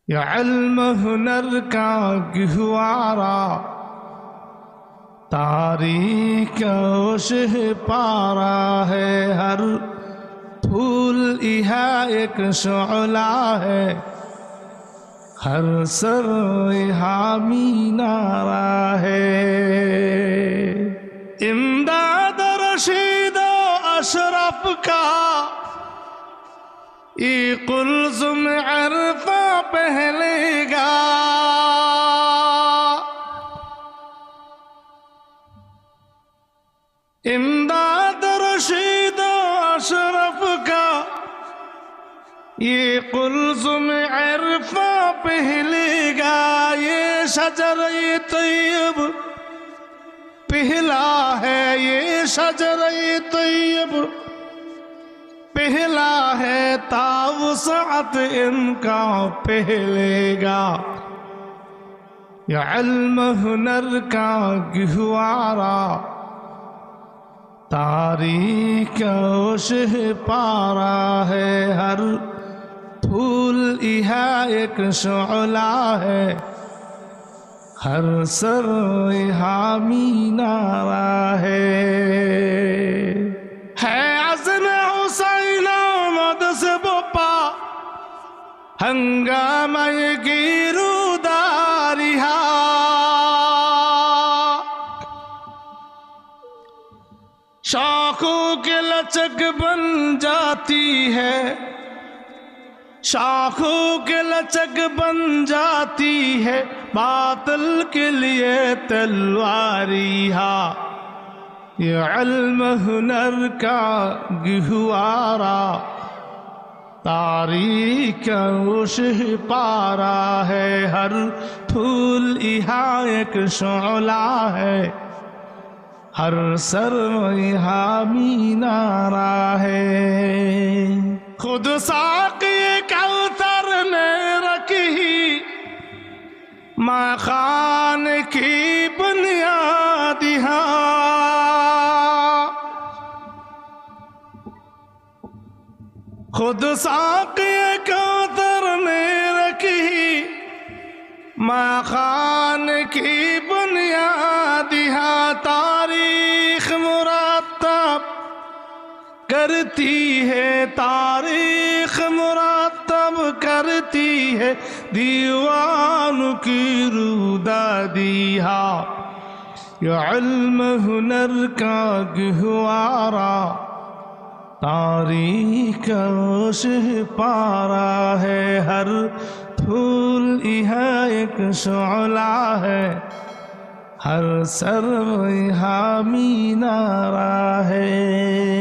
یہ علم ہنر کا گہوارا تاریخ شہ پارا ہے، ہر پھول یہاں ایک شعلہ ہے، ہر سر یہاں مینارہ ہے۔ امداد رشید و اشرف کا یہ قلزم عرفہ پہلے گا، امداد رشید و اشرف کا یہ قلزم عرفہ پہلے گا۔ یہ شجر طیب پہلا ہے، یہ شجر طیب پہلا ہے، تا وسعت ان کا پہلے گا۔ یہ علم ہنر کا گہوارا تاریخ شہ پارا ہے، ہر پھول یہاں ایک شعلہ ہے، ہر سر یہاں مینارہ ہے۔ عزم حسین آمد سے بپا ہنگامہ گیروداریہا، شاخوں کے لچک بن جاتی ہے، شاخوں کے لچک بن جاتی ہے، باطل کے لیے تلواریہا۔ یہ علم ہنر کا گہوارا تاریخ شہ پارا ہے، ہر پھول یہاں ایک شعلہ ہے، ہر سر یہاں مینارہ ہے۔ خود ساقی کوثر نے رکھی ماں خان کی بنیاد یہاں، خود ساقی کوثر نے رکھی ماں خان کی بنیاد یہاں، تاریخ مرتب کرتی ہے، تاریخ مرتب کرتی ہے، دیوان کی رودادیہا۔ یہ علم ہنر کا گہوارا تاریخ شہ پارا ہے، ہر پھول یہاں ایک شعلہ ہے، ہر سر یہاں مینارہ ہے۔